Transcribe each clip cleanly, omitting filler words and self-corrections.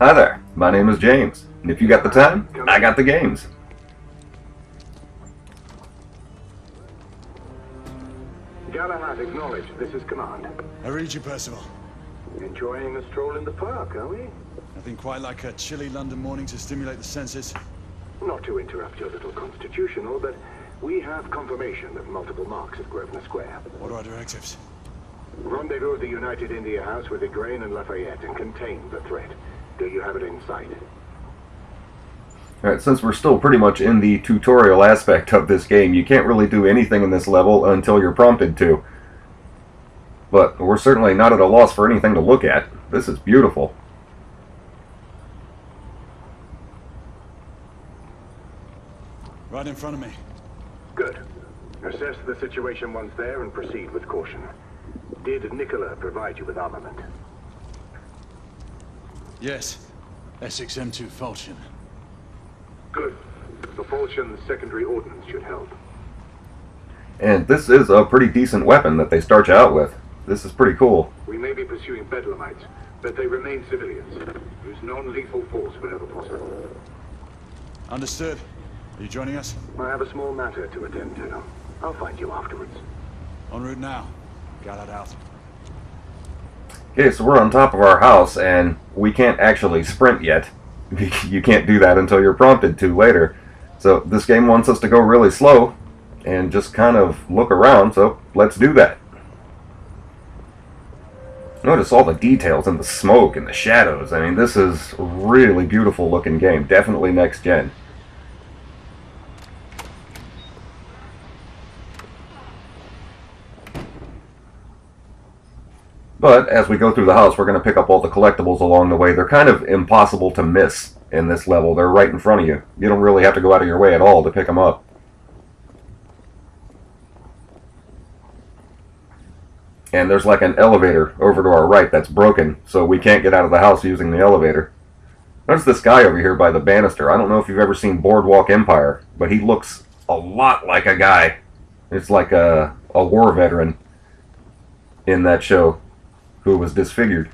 Hi there, my name is James, and if you got the time, I got the games. Galahad, acknowledge. This is command. I read you, Percival. Enjoying a stroll in the park, are we? Nothing quite like a chilly London morning to stimulate the senses. Not to interrupt your little constitutional, but we have confirmation of multiple marks at Grosvenor Square. What are our directives? Rendezvous at the United India House with Igraine and Lafayette and contain the threat. Do you have it in sight? Alright, since we're still pretty much in the tutorial aspect of this game, you can't really do anything in this level until you're prompted to. But we're certainly not at a loss for anything to look at. This is beautiful. Right in front of me. Good. Assess the situation once there and proceed with caution. Did Nicola provide you with armament? Yes. Essex M2 Falchion. Good. The falchion's secondary ordnance should help. And this is a pretty decent weapon that they start you out with. This is pretty cool. We may be pursuing bedlamites, but they remain civilians. Use non-lethal force whenever possible. Understood. Are you joining us? I have a small matter to attend to. I'll find you afterwards. En route now. Galahad out. Okay, so we're on top of our house, and we can't actually sprint yet. You can't do that until you're prompted to later. So this game wants us to go really slow and just kind of look around, so let's do that. Notice all the details and the smoke and the shadows. I mean, this is a really beautiful looking game. Definitely next gen. But as we go through the house, we're going to pick up all the collectibles along the way. They're kind of impossible to miss in this level. They're right in front of you. You don't really have to go out of your way at all to pick them up. And there's like an elevator over to our right that's broken, so we can't get out of the house using the elevator. There's this guy over here by the banister. I don't know if you've ever seen Boardwalk Empire, but he looks a lot like a guy. It's like a war veteran in that show who was disfigured.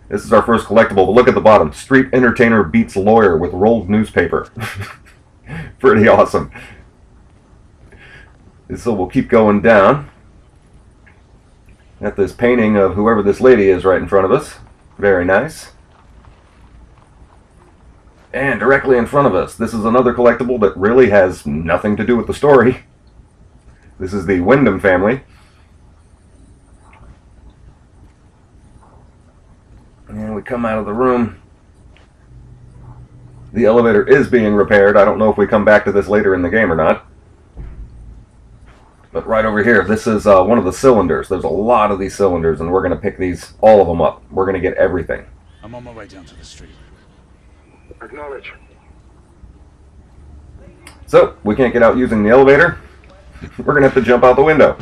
This is our first collectible, but look at the bottom. Street entertainer beats lawyer with rolled newspaper. Pretty awesome. So we'll keep going down. Got this painting of whoever this lady is right in front of us. Very nice. And directly in front of us, this is another collectible that really has nothing to do with the story. This is the Wyndham family. And we come out of the room. The elevator is being repaired. I don't know if we come back to this later in the game or not. But right over here, this is one of the cylinders. There's a lot of these cylinders, and we're going to pick these, all of them up. We're going to get everything. I'm on my way down to the street. Acknowledge. So, we can't get out using the elevator. We're going to have to jump out the window.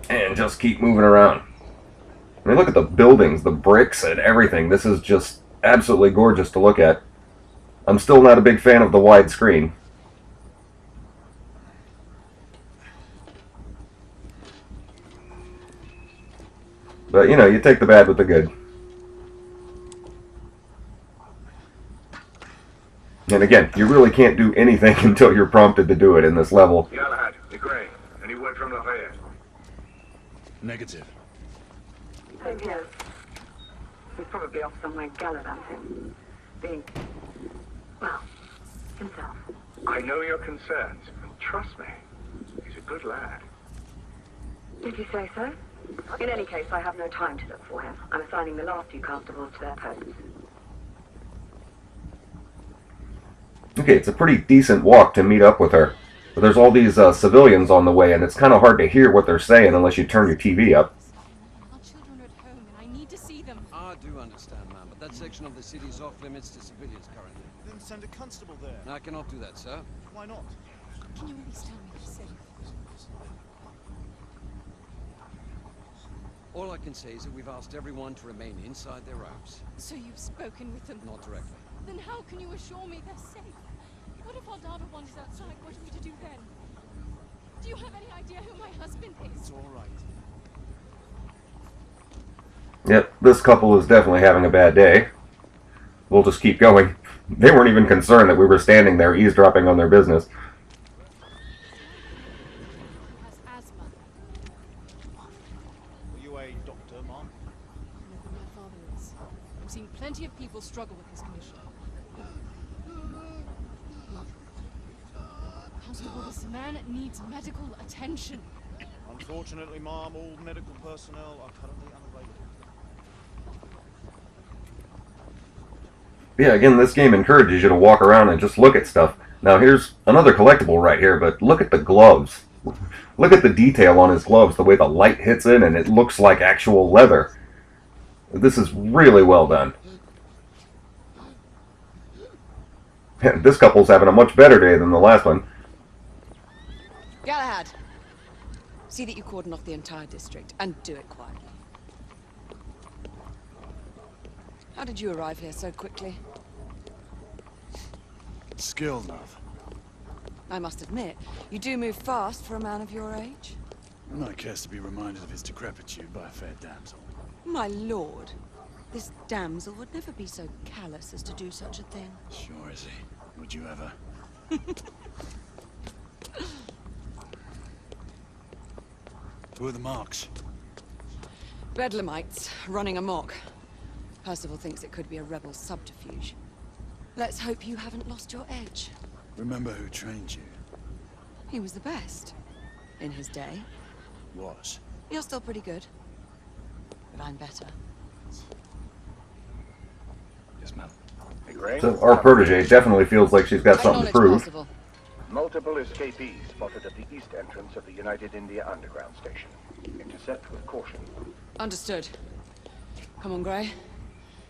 And just keep moving around. I mean, look at the buildings, the bricks, and everything. This is just absolutely gorgeous to look at. I'm still not a big fan of the widescreen. But, you know, you take the bad with the good. And again, you really can't do anything until you're prompted to do it in this level. Galahad, Igraine, any word from Lafayette? Negative. Same here. He's probably off somewhere gallivanting. Being, well, himself. I know your concerns. Trust me, he's a good lad. Did you say so? In any case, I have no time to look for him. I'm assigning the last few constables to their posts. Okay, it's a pretty decent walk to meet up with her. But there's all these civilians on the way, and it's kind of hard to hear what they're saying unless you turn your TV up. Our children are at home, and I need to see them. I do understand, ma'am, but that section of the city is off limits to civilians currently. Then send a constable there. I cannot do that, sir. Why not? Can you at least tell me they're safe? All I can say is that we've asked everyone to remain inside their homes. So you've spoken with them? Not directly. Then how can you assure me they're safe? What if our daughter wanders outside? What are we to do then? Do you have any idea who my husband is? It's all right. Yep, this couple is definitely having a bad day. We'll just keep going. They weren't even concerned that we were standing there eavesdropping on their business. Has asthma. Are you a doctor, Mom? No, but my father is. I've seen plenty of people struggle with this condition. Constable, this man needs medical attention. Unfortunately, Mom, all medical personnel are currently unavailable. Yeah, again, this game encourages you to walk around and just look at stuff. Now, here's another collectible right here, but look at the gloves. Look at the detail on his gloves, the way the light hits in, and it looks like actual leather. This is really well done. This couple's having a much better day than the last one. Galahad, see that you cordon off the entire district, and do it quietly. How did you arrive here so quickly? Skill, love. I must admit, you do move fast for a man of your age. No one cares to be reminded of his decrepitude by a fair damsel. My lord, this damsel would never be so callous as to do such a thing. Sure is he. Would you ever? Who are the marks? Bedlamites, running amok. Percival thinks it could be a rebel subterfuge. Let's hope you haven't lost your edge. Remember who trained you? He was the best. In his day. Was. You're still pretty good. But I'm better. Yes, ma'am. Hey, Gray. So our protege definitely feels like she's got something to Acknowledge prove. Percival. Multiple escapees spotted at the east entrance of the United India Underground Station. Intercept with caution. Understood. Come on, Gray.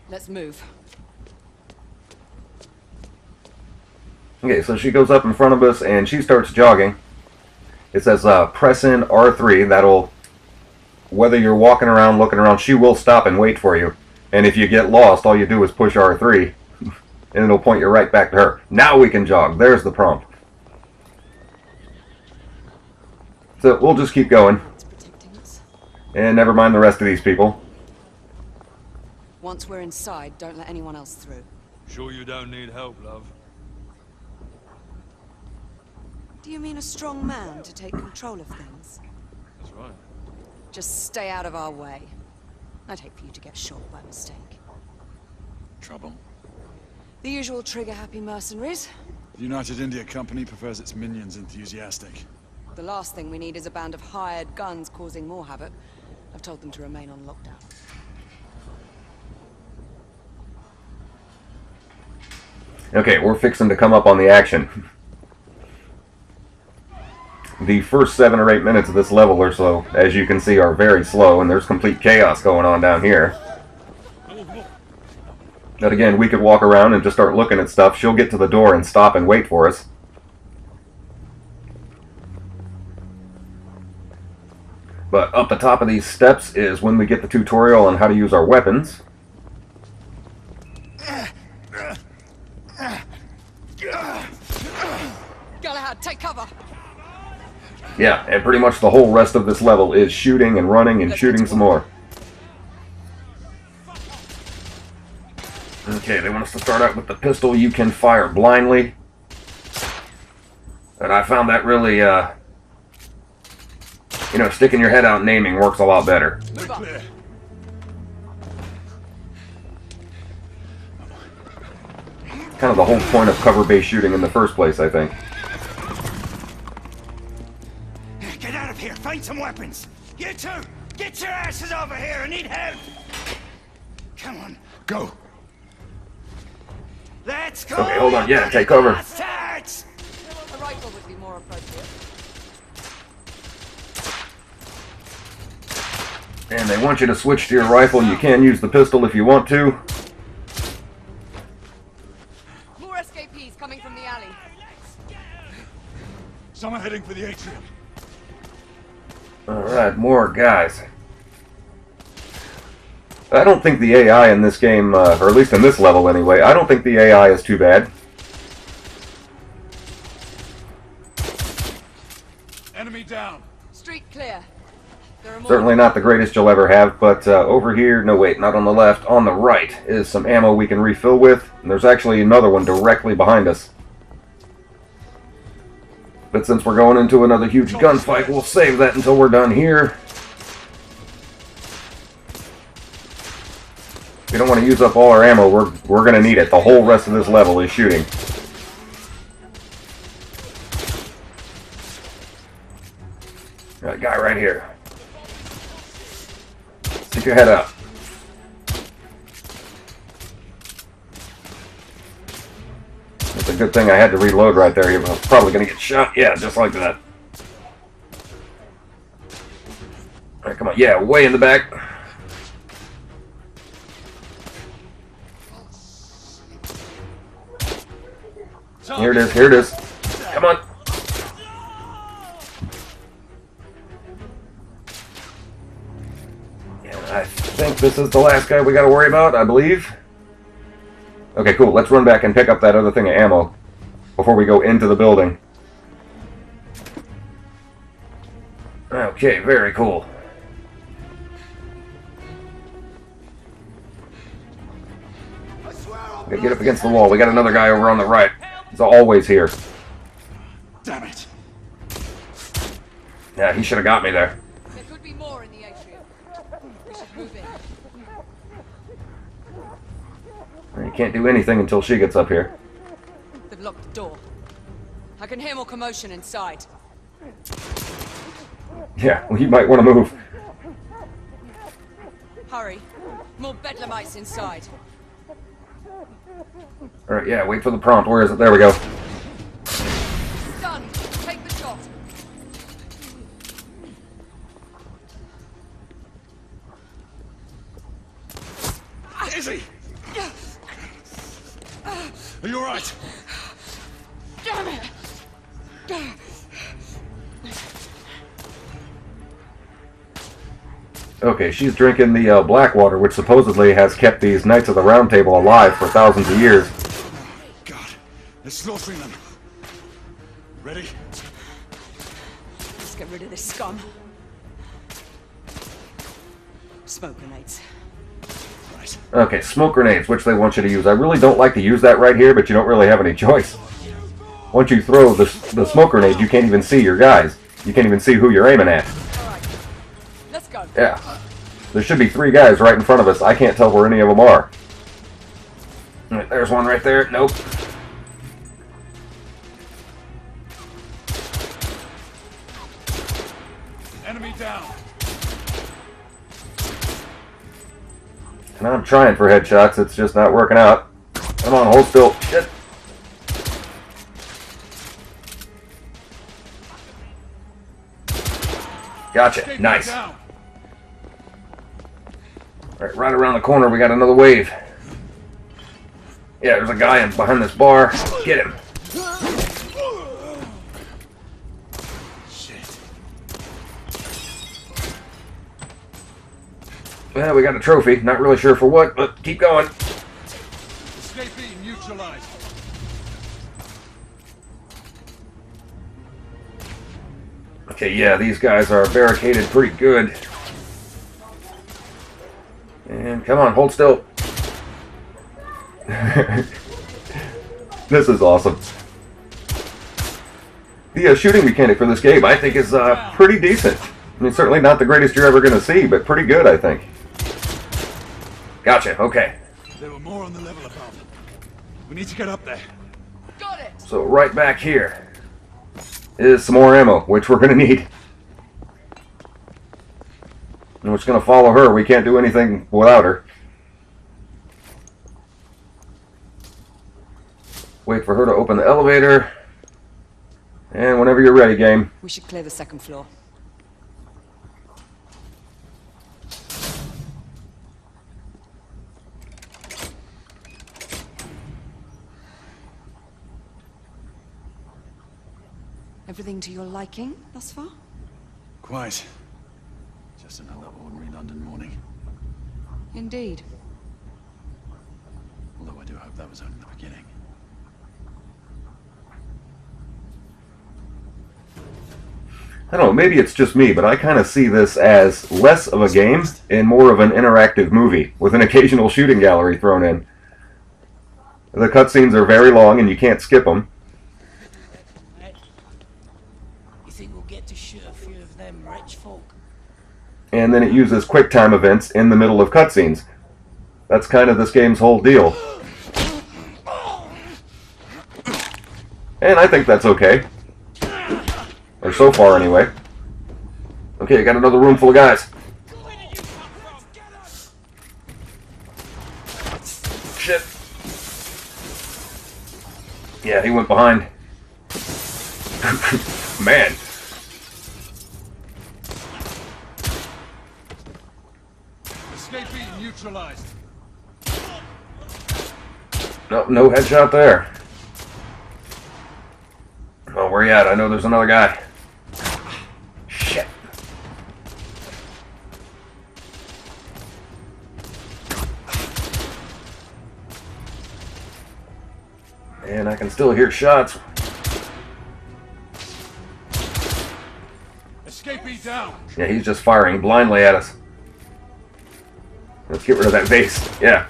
Let's move. Okay, so she goes up in front of us and she starts jogging. It says press in R3. That'll, whether you're walking around, looking around, she will stop and wait for you. And if you get lost, all you do is push R3 and it'll point you right back to her. Now we can jog. There's the prompt. So we'll just keep going. It's protecting us. And never mind the rest of these people. Once we're inside, don't let anyone else through. Sure you don't need help, love? Do you mean a strong man to take control of things? That's right. Just stay out of our way. I'd hate for you to get shot by mistake. Trouble. The usual trigger-happy mercenaries. The United India Company prefers its minions enthusiastic. The last thing we need is a band of hired guns causing more havoc. I've told them to remain on lockdown. Okay, we're fixing to come up on the action. The first 7 or 8 minutes of this level or so, as you can see, are very slow, and there's complete chaos going on down here. But again, we could walk around and just start looking at stuff. She'll get to the door and stop and wait for us. But up the top of these steps is when we get the tutorial on how to use our weapons. Galahad, take cover! Yeah, and pretty much the whole rest of this level is shooting and running and shooting some more. Okay, they want us to start out with the pistol. You can fire blindly. And I found that really, sticking your head out and aiming works a lot better. Move up. Kind of the whole point of cover-based shooting in the first place, I think. Get out of here! Find some weapons! You two! Get your asses over here! I need help! Come on. Go! Let's go! Okay, hold on. Yeah, take cover. Bastards! A rifle would be more appropriate. And they want you to switch to your rifle. You can use the pistol if you want to. More escapees coming from the alley. Some are heading for the atrium. Alright, more guys. I don't think the AI in this game, or at least in this level anyway, I don't think the AI is too bad. Enemy Certainly not the greatest you'll ever have, but over here, no wait, not on the left, on the right is some ammo we can refill with, and there's actually another one directly behind us. But since we're going into another huge gunfight, we'll save that until we're done here. We don't want to use up all our ammo, we're going to need it. The whole rest of this level is shooting. Got a guy right here. Stick your head up. It's a good thing I had to reload right there. He was probably going to get shot. Yeah, just like that. Alright, come on. Yeah, way in the back. Here it is, here it is. Come on. And I think this is the last guy we got to worry about, I believe. Okay, cool. Let's run back and pick up that other thing of ammo before we go into the building. Okay, very cool. Okay, get up against the wall. We got another guy over on the right. He's always here. Damn it. Yeah, he should have got me there. There could be more in the atrium. We should move in. You can't do anything until she gets up here. They've locked the door. I can hear more commotion inside. Yeah, well, you might want to move. Hurry. More bedlamites inside. Alright, yeah, wait for the prompt. Where is it? There we go. Done. Take the shot. Izzy! Are you alright? Damn it! Okay, she's drinking the black water, which supposedly has kept these Knights of the Round Table alive for thousands of years. God, they're slaughtering them. Ready? Let's get rid of this scum. Smoke grenades. Right. Okay, smoke grenades, which they want you to use. I really don't like to use that right here, but you don't really have any choice. Once you throw the smoke grenade, you can't even see your guys. You can't even see who you're aiming at. Alright. Let's go. Yeah. There should be 3 guys right in front of us. I can't tell where any of them are. Alright, there's one right there. Nope. Enemy down. And I'm trying for headshots. It's just not working out. Come on, hold still. Shit. Gotcha. Nice. Alright, right around the corner we got another wave. Yeah, there's a guy in behind this bar. Get him. Shit. Well, we got a trophy. Not really sure for what, but keep going. Escapee neutralized. Okay, yeah, these guys are barricaded pretty good. And come on, hold still. This is awesome. The shooting mechanic for this game, I think, is pretty decent. I mean, certainly not the greatest you're ever going to see, but pretty good, I think. Gotcha, okay. There were more on the level above. We need to get up there. Got it. So right back here is some more ammo, which we're going to need. And we're just going to follow her. We can't do anything without her. Wait for her to open the elevator. And whenever you're ready, game. We should clear the second floor. Everything to your liking thus far? Quite. Just another ordinary London morning. Indeed. Although I do hope that was only the beginning. I don't know, maybe it's just me, but I kind of see this as less of a game and more of an interactive movie with an occasional shooting gallery thrown in. The cutscenes are very long and you can't skip them. You think we'll get to shoot a few of them rich folk? And then it uses QuickTime events in the middle of cutscenes. That's kind of this game's whole deal. And I think that's okay. Or so far, anyway. Okay, I got another room full of guys. Shit. Yeah, he went behind. Man. Escapee neutralized. Nope, no headshot there. Oh, where you at? I know there's another guy. Shit. And I can still hear shots. Escapee down. Yeah, he's just firing blindly at us. Let's get rid of that vase. Yeah.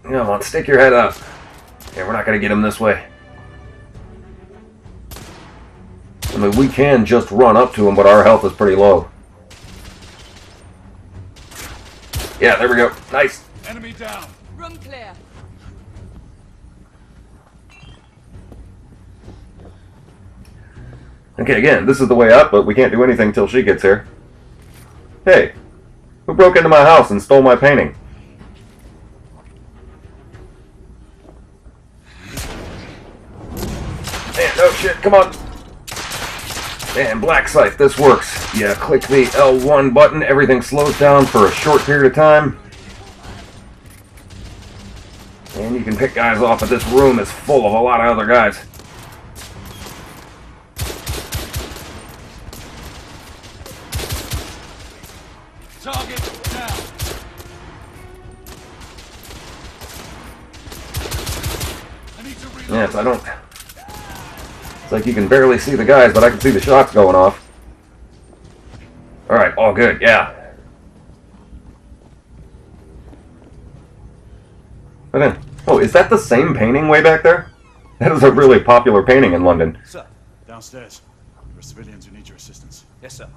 Come on, stick your head up. Yeah, we're not going to get him this way. I mean, we can just run up to him, but our health is pretty low. Yeah, there we go. Nice. Enemy down. Room clear. Okay, again, this is the way up, but we can't do anything till she gets here. Hey, who broke into my house and stole my painting? Man, oh shit, come on. Man, black sight, this works. Yeah, click the L1 button, everything slows down for a short period of time. And you can pick guys off, but this room is full of a lot of other guys. Target down. I need to reload. Yes, I don't... It's like you can barely see the guys, but I can see the shots going off. Alright, all good, yeah. But then, oh, is that the same painting way back there? That is a really popular painting in London. Sir. Downstairs. There are civilians who need your assistance. Yes, sir.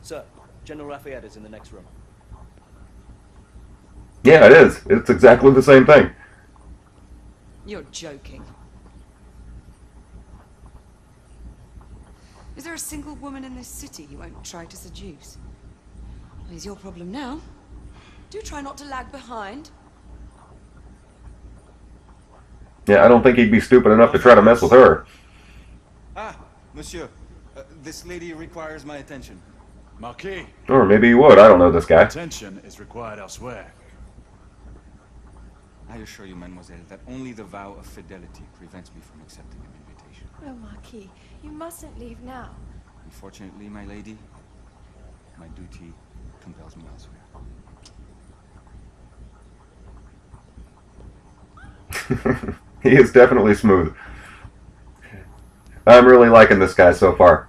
Sir, General Lafayette is in the next room. Yeah, it is. It's exactly the same thing. You're joking. Is there a single woman in this city you won't try to seduce? Well, it's your problem now. Do try not to lag behind. Yeah, I don't think he'd be stupid enough to try to mess with her. Ah, monsieur. This lady requires my attention. Marquis, Or maybe he would. I don't know this guy. attention is required elsewhere. I assure you, mademoiselle, that only the vow of fidelity prevents me from accepting an invitation. Oh, Marquis, you mustn't leave now. Unfortunately, my lady, my duty compels me elsewhere. He is definitely smooth. I'm really liking this guy so far.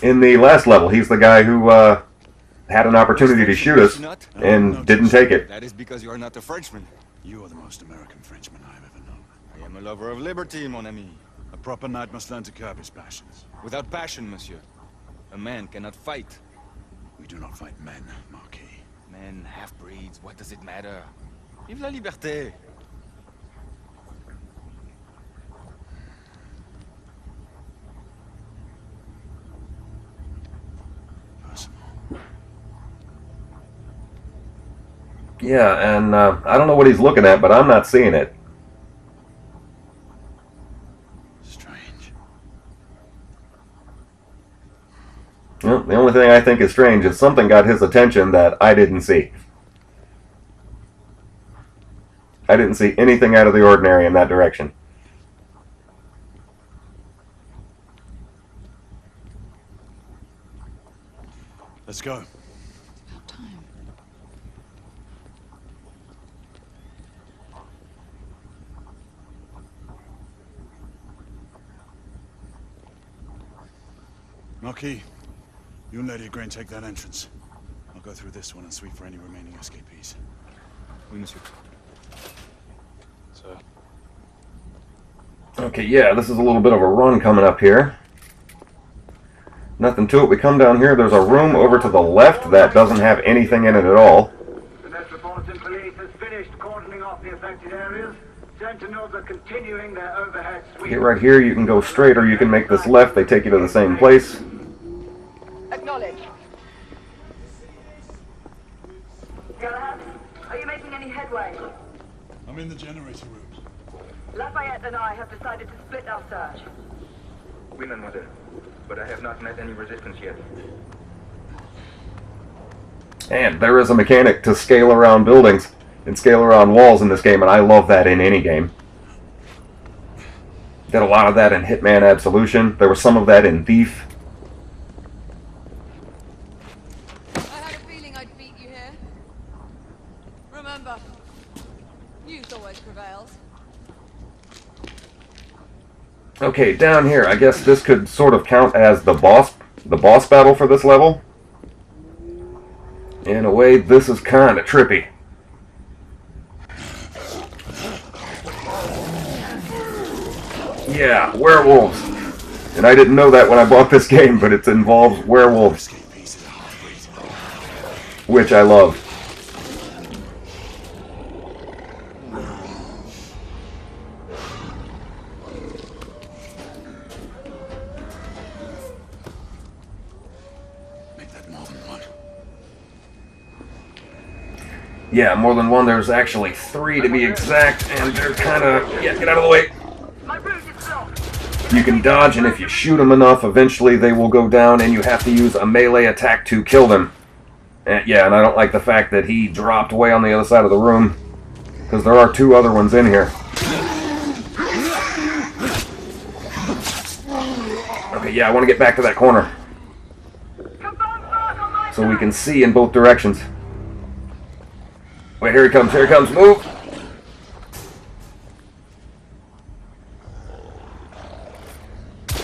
In the last level, he's the guy who had an opportunity to shoot us and didn't take it. That is because you are not a Frenchman. You are the most American Frenchman I have ever known. I am a lover of liberty, mon ami. A proper knight must learn to curb his passions. Without passion, monsieur, a man cannot fight. We do not fight men, Marquis. Men, half-breeds, what does it matter? Vive la liberté! Yeah, and I don't know what he's looking at, but I'm not seeing it. Strange. Well, the only thing I think is strange is something got his attention that I didn't see. I didn't see anything out of the ordinary in that direction. Let's go. About time. Marquis, you and Lady Grain take that entrance. I'll go through this one and sweep for any remaining escapees. Oui, monsieur. Sir. Okay, yeah, this is a little bit of a run coming up here. Nothing to it. We come down here. There's a room over to the left that doesn't have anything in it at all. The Metropolitan Police has finished cordoning off the affected areas. Sentinels are continuing their overhead sweep. Get right here. You can go straight or you can make this left. They take you to the same place. Acknowledge. Galahad, are you making any headway? I'm in the generator room. Lafayette and I have decided to split our search. Oui, mademoiselle. But I have not met any resistance yet. And there is a mechanic to scale around buildings and scale around walls in this game, and I love that in any game. Did a lot of that in Hitman Absolution. There was some of that in Thief. I had a feeling I'd beat you here. Remember, youth always prevails. Okay, down here, I guess this could sort of count as the boss battle for this level. In a way, this is kind of trippy. Yeah, werewolves. And I didn't know that when I bought this game, but it involves werewolves. Which I love. Yeah, more than one. There's actually 3 to be exact, and they're kind of... Yeah, get out of the way. You can dodge, and if you shoot them enough, eventually they will go down, and you have to use a melee attack to kill them. And, yeah, and I don't like the fact that he dropped way on the other side of the room, because there are 2 other ones in here. Okay, yeah, I want to get back to that corner, so we can see in both directions. Wait, here he comes, move!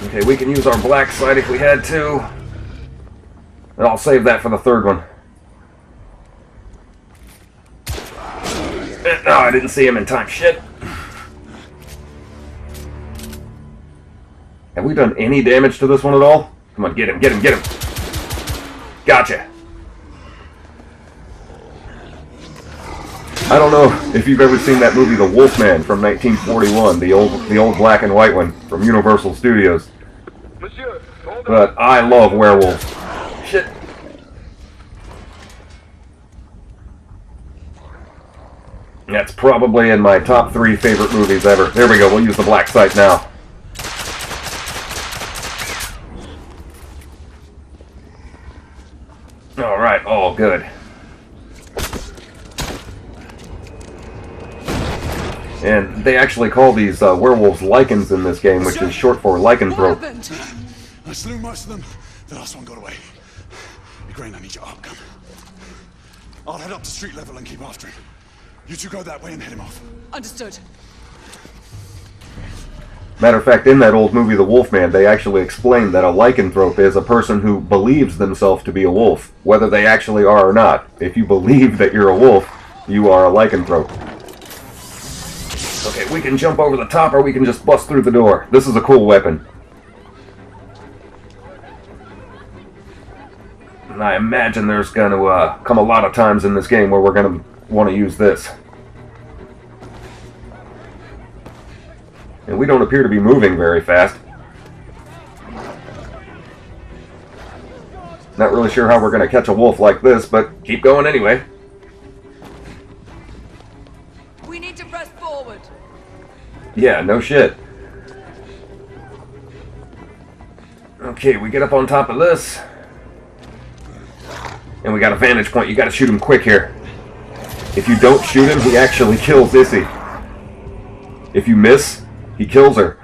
Okay, we can use our black sight if we had to. And I'll save that for the 3rd one. No, I didn't see him in time. Shit. Have we done any damage to this one at all? Come on, get him, get him, get him. Gotcha. I don't know if you've ever seen that movie The Wolfman from 1941, the old black and white one from Universal Studios. But I love werewolves. Shit. That's probably in my top 3 favorite movies ever. There we go, we'll use the black sight now. Alright, all good. And they actually call these werewolves lichens in this game, which is short for lycanthrope. I slew most of them. The last one got away. Grain, I need your arm gun. I'll head up to street level and keep after him. You 2 go that way and head him off. Understood. Matter of fact, in that old movie, The Wolfman, they actually explain that a lycanthrope is a person who believes themselves to be a wolf, whether they actually are or not. If you believe that you're a wolf, you are a lycanthrope. Okay, we can jump over the top or we can just bust through the door. This is a cool weapon. And I imagine there's going to come a lot of times in this game where we're going to want to use this. And we don't appear to be moving very fast. Not really sure how we're going to catch a wolf like this, but keep going anyway. We need to press forward. Yeah, no shit. Okay, we get up on top of this. And we got a vantage point. You got to shoot him quick here. If you don't shoot him, he actually kills Issy. If you miss, he kills her.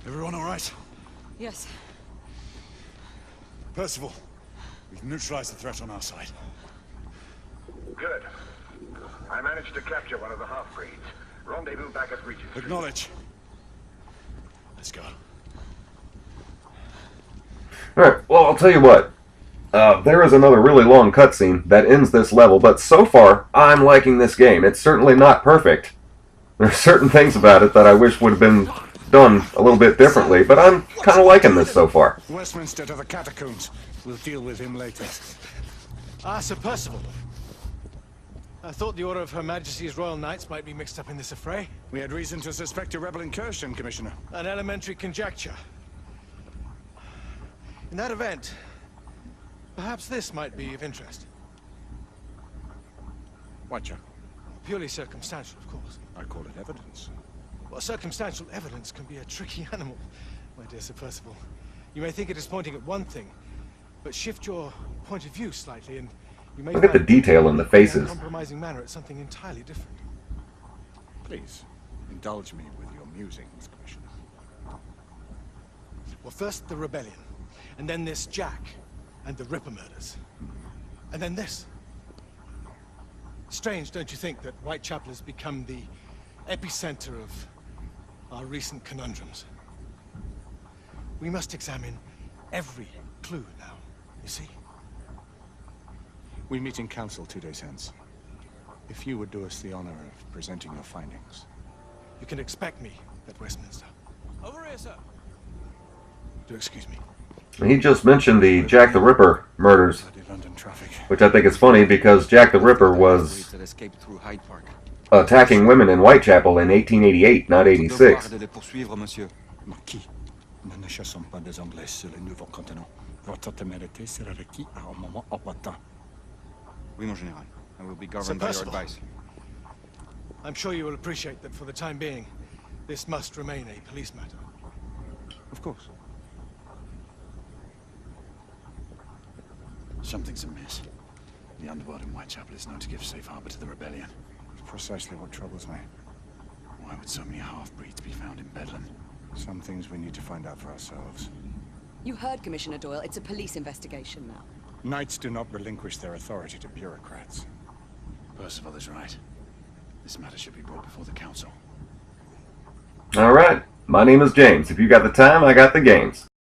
Everyone all right? Yes. Percival, we've neutralized the threat on our side. Good. I managed to capture one of the half-breeds. Rendezvous back at Regent Street. Acknowledge. Let's go. Alright, well, I'll tell you what. There is another really long cutscene that ends this level, but so far, I'm liking this game. It's certainly not perfect. There's certain things about it that I wish would have been done a little bit differently, but I'm kind of liking this so far. Westminster to the catacombs. We'll deal with him later. Ah, Sir Percival. I thought the Order of Her Majesty's Royal Knights might be mixed up in this affray. We had reason to suspect a rebel incursion, Commissioner. An elementary conjecture. In that event, perhaps this might be of interest. What, Jack? Purely circumstantial, of course. I call it evidence. Well, circumstantial evidence can be a tricky animal, my dear Sir Percival. You may think it is pointing at one thing, but shift your point of view slightly and you may Look at the detail in the faces. In a compromising manner at something entirely different. Please, indulge me with your musings, Commissioner. Well, first the rebellion, and then this Jack, and the Ripper murders. And then this. Strange, don't you think, that Whitechapel has become the epicenter of our recent conundrums? We must examine every clue now, you see? We meet in council 2 days hence. If you would do us the honor of presenting your findings. You can expect me at Westminster. Over here, sir. Do excuse me. He just mentioned the Jack the Ripper murders, which I think is funny because Jack the Ripper was attacking women in Whitechapel in 1888, not 86. Marquis, nous ne chassons pas des Anglais sur le nouveau continent. Votre témérité sera requise à un moment opportun. Oui, mon général. I will be governed by your advice. I'm sure you will appreciate that for the time being, this must remain a police matter. Of course. Something's amiss. The underworld in Whitechapel is known to give safe harbor to the rebellion. It's precisely what troubles me. Why would so many half-breeds be found in Bedlam? Some things we need to find out for ourselves. You heard, Commissioner Doyle. It's a police investigation now. Knights do not relinquish their authority to bureaucrats. Percival is right. This matter should be brought before the council. Alright, my name is James. If you got the time, I got the games.